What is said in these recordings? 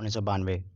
1992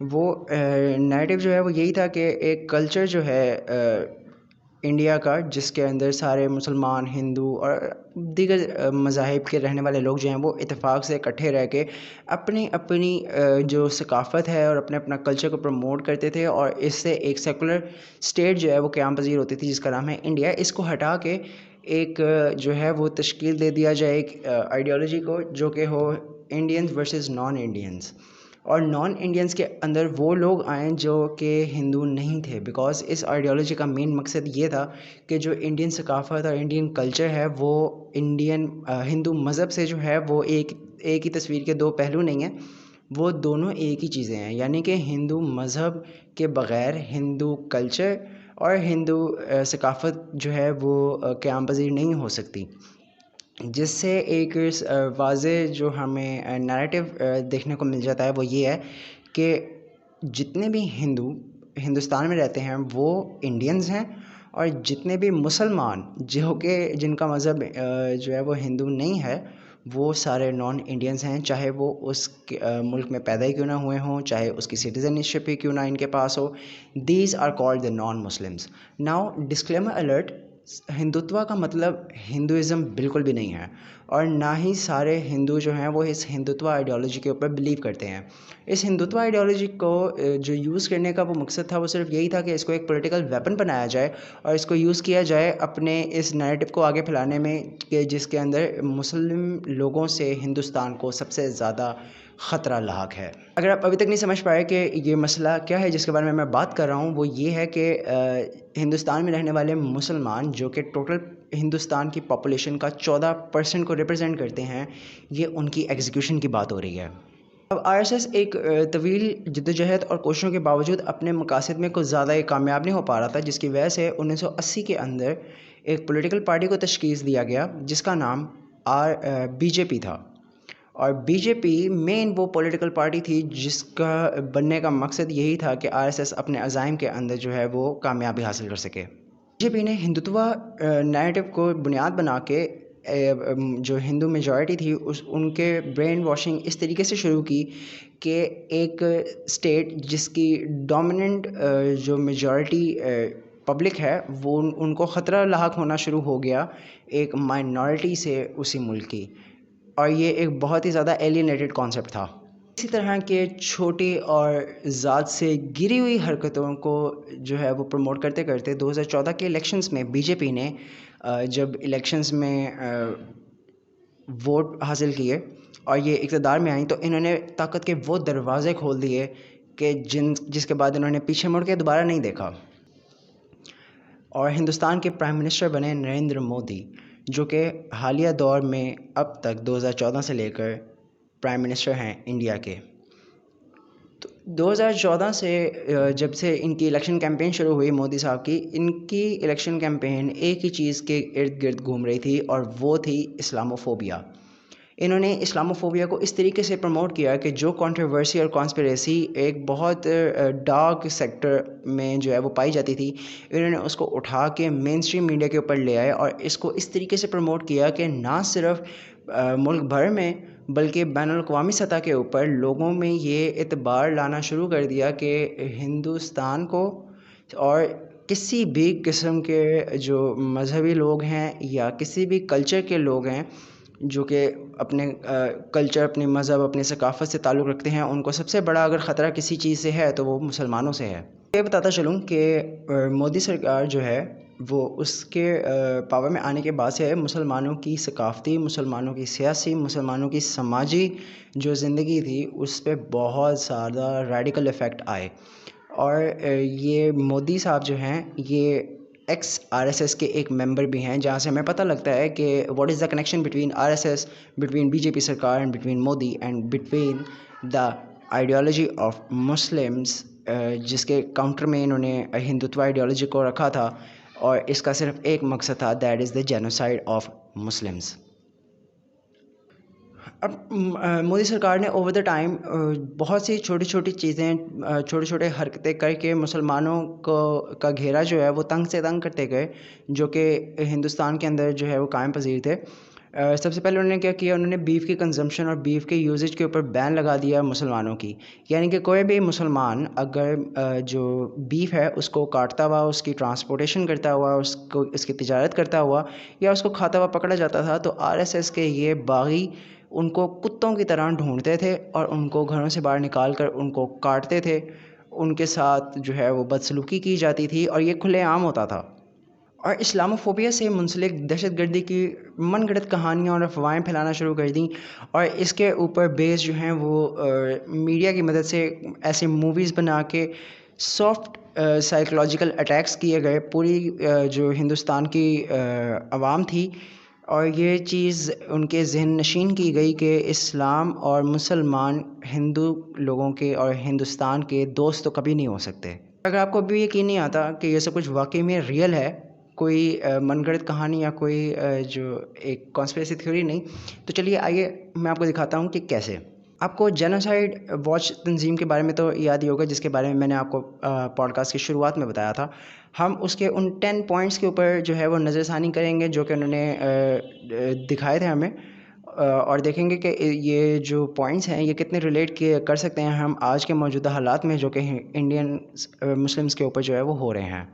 وہ نیریٹو جو ہے وہ یہی تھا کہ ایک کلچر جو ہے انڈیا کا، جس کے اندر سارے مسلمان، ہندو اور دیگر مذاہب کے رہنے والے لوگ جو ہیں وہ اتفاق سے اکٹھے رہ کے اپنی اپنی جو ثقافت ہے اور اپنے اپنا کلچر کو پروموٹ کرتے تھے، اور اس سے ایک سیکولر اسٹیٹ جو ہے وہ قیام پذیر ہوتی تھی جس کا نام ہے انڈیا. اس کو ہٹا کے ایک جو ہے وہ تشکیل دے دیا جائے ایک آئیڈیالوجی کو، جو کہ ہو انڈینز ورسز نان انڈینز. اور نان انڈینس کے اندر وہ لوگ آئیں جو کہ ہندو نہیں تھے، بیکاز اس آئیڈیالوجی کا مین مقصد یہ تھا کہ جو انڈین ثقافت اور انڈین کلچر ہے وہ انڈین ہندو مذہب سے جو ہے وہ ایک ہی تصویر کے دو پہلو نہیں ہیں، وہ دونوں ایک ہی چیزیں ہیں. یعنی کہ ہندو مذہب کے بغیر ہندو کلچر اور ہندو ثقافت جو ہے وہ قیام پذیر نہیں ہو سکتی. جس سے ایک واضح جو ہمیں نیریٹو دیکھنے کو مل جاتا ہے وہ یہ ہے کہ جتنے بھی ہندوستان میں رہتے ہیں وہ انڈینز ہیں، اور جتنے بھی مسلمان جو کہ جن کا مذہب جو ہے وہ ہندو نہیں ہے، وہ سارے نان انڈینز ہیں، چاہے وہ اس ملک میں پیدا ہی کیوں نہ ہوئے ہوں، چاہے اس کی سٹیزنشپ ہی کیوں نہ ان کے پاس ہو. These are called the non Muslims. Now disclaimer alert, Hindutva کا مطلب ہندوازم بالکل بھی نہیں ہے، اور نہ ہی سارے ہندو جو ہیں وہ اس ہندوتوا آئیڈیالوجی کے اوپر بلیو کرتے ہیں. اس ہندوتوا آئیڈیالوجی کو جو یوز کرنے کا وہ مقصد تھا وہ صرف یہی تھا کہ اس کو ایک پولیٹیکل ویپن بنایا جائے اور اس کو یوز کیا جائے اپنے اس نیریٹو کو آگے پھیلانے میں، کہ جس کے اندر مسلم لوگوں سے ہندوستان کو سب سے زیادہ خطرہ لاحق ہے. اگر آپ ابھی تک نہیں سمجھ پائے کہ یہ مسئلہ کیا ہے جس کے بارے میں بات کر رہا ہوں، وہ یہ ہے کہ ہندوستان میں رہنے والے مسلمان جو کہ ٹوٹل ہندوستان کی پاپولیشن کا 14% کو ریپرزینٹ کرتے ہیں، یہ ان کی ایگزیکیوشن کی بات ہو رہی ہے. اب آر ایس ایس ایک طویل جدوجہد اور کوششوں کے باوجود اپنے مقاصد میں کچھ زیادہ کامیاب نہیں ہو پا رہا تھا، جس کی وجہ سے 1980 کے اندر ایک پولیٹیکل پارٹی کو تشخیص دیا گیا جس کا نام بی جے پی تھا. اور بی جے پی مین وہ پولیٹیکل پارٹی تھی جس کا بننے کا مقصد یہی تھا کہ آر ایس ایس اپنے عزائم کے اندر جو ہے وہ کامیابی حاصل کر سکے. بی جے پی نے ہندوتوا نیریٹو کو بنیاد بنا کے جو ہندو میجورٹی تھی ان کے برین واشنگ اس طریقے سے شروع کی کہ ایک اسٹیٹ جس کی ڈومیننٹ جو میجورٹی پبلک ہے وہ ان کو خطرہ لاحق ہونا شروع ہو گیا ایک مائنورٹی سے اسی ملک کی، اور یہ ایک بہت ہی زیادہ ایلینیٹڈ کانسیپٹ تھا. اسی طرح کے چھوٹی اور ذات سے گری ہوئی حرکتوں کو جو ہے وہ پروموٹ کرتے کرتے 2014 کے الیکشنز میں بی جے پی نے جب الیکشنز میں ووٹ حاصل کیے اور یہ اقتدار میں آئیں، تو انہوں نے طاقت کے وہ دروازے کھول دیے کہ جس کے بعد انہوں نے پیچھے مڑ کے دوبارہ نہیں دیکھا، اور ہندوستان کے پرائم منسٹر بنے نریندر مودی، جو کہ حالیہ دور میں اب تک 2014 سے لے کر پرائم منسٹر ہیں انڈیا کے. 2014 سے جب سے ان کی الیکشن کیمپین شروع ہوئی مودی صاحب کی، ان کی الیکشن کیمپین ایک ہی چیز کے ارد گرد گھوم رہی تھی، اور وہ تھی اسلاموفوبیا. انہوں نے اسلاموفوبیا کو اس طریقے سے پروموٹ کیا کہ جو کنٹروورسی اور کانسپریسی ایک بہت ڈارک سیکٹر میں جو ہے وہ پائی جاتی تھی، انہوں نے اس کو اٹھا کے مین اسٹریم میڈیا کے اوپر لے آئے اور اس کو اس طریقے سے پروموٹ کیا کہ نہ صرف ملک بھر میں بلکہ بین الاقوامی سطح کے اوپر لوگوں میں یہ اعتبار لانا شروع کر دیا کہ ہندوستان کو اور کسی بھی قسم کے جو مذہبی لوگ ہیں یا کسی بھی کلچر کے لوگ ہیں جو کہ اپنے کلچر، اپنے مذہب، اپنے ثقافت سے تعلق رکھتے ہیں، ان کو سب سے بڑا اگر خطرہ کسی چیز سے ہے تو وہ مسلمانوں سے ہے. یہ بتاتا چلوں کہ مودی سرکار جو ہے وہ اس کے پاور میں آنے کے بعد سے مسلمانوں کی ثقافتی، مسلمانوں کی سیاسی، مسلمانوں کی سماجی جو زندگی تھی اس پہ بہت زیادہ ریڈیکل ایفیکٹ آئے. اور یہ مودی صاحب جو ہیں یہ ایکس آر ایس ایس کے ایک ممبر بھی ہیں، جہاں سے ہمیں پتہ لگتا ہے کہ what is the connection between R S S, between B J P سرکار and between Modi and between the ideology of Muslims, جس کے کاؤنٹر میں انہوں نے ہندوتوا آئیڈیالوجی کو رکھا تھا، اور اس کا صرف ایک مقصد تھا، that is the genocide of Muslims. اب مودی سرکار نے اوور دا ٹائم بہت سی چھوٹی چھوٹی چیزیں، چھوٹے چھوٹے حرکتیں کر کے مسلمانوں کا گھیرا جو ہے وہ تنگ سے تنگ کرتے گئے، جو کہ ہندوستان کے اندر جو ہے وہ قائم پذیر تھے. سب سے پہلے انہوں نے کیا کیا، انہوں نے بیف کی کنزمپشن اور بیف کے یوزیج کے اوپر بین لگا دیا مسلمانوں کی. یعنی کہ کوئی بھی مسلمان اگر جو بیف ہے اس کو کاٹتا ہوا، اس کی ٹرانسپورٹیشن کرتا ہوا، اس کی تجارت کرتا ہوا یا اس کو کھاتا ہوا پکڑا جاتا تھا، تو RSS کے یہ باغی ان کو کتوں کی طرح ڈھونڈتے تھے اور ان کو گھروں سے باہر نکال کر ان کو کاٹتے تھے. ان کے ساتھ جو ہے وہ بدسلوکی کی جاتی تھی اور یہ کھلے عام ہوتا تھا. اور اسلاموفوبیا سے منسلک دہشت گردی کی من گھڑت کہانیاں اور افواہیں پھیلانا شروع کر دیں، اور اس کے اوپر بیس جو ہیں وہ میڈیا کی مدد سے ایسے موویز بنا کے سافٹ سائیکولوجیکل اٹیکس کیے گئے پوری جو ہندوستان کی عوام تھی. اور یہ چیز ان کے ذہن نشین کی گئی کہ اسلام اور مسلمان ہندو لوگوں کے اور ہندوستان کے دوست تو کبھی نہیں ہو سکتے. اگر آپ کو ابھی یقین نہیں آتا کہ یہ سب کچھ واقعی میں ریئل ہے، کوئی من گھڑت کہانی یا کوئی جو ایک کانسپریسی تھیوری نہیں، تو چلیے آئیے میں آپ کو دکھاتا ہوں کہ کیسے. آپ کو جینوسائیڈ واچ تنظیم کے بارے میں تو یاد ہی ہوگا، جس کے بارے میں نے آپ کو پوڈ کاسٹ کی شروعات میں بتایا تھا. ہم اس کے ان 10 پوائنٹس کے اوپر جو ہے وہ نظر ثانی کریں گے جو کہ انہوں نے دکھائے تھے ہمیں، اور دیکھیں گے کہ یہ جو پوائنٹس ہیں یہ کتنے ریلیٹ کر سکتے ہیں ہم آج کے موجودہ حالات میں جو کہ انڈین مسلمس کے اوپر جو ہے وہ ہو رہے ہیں.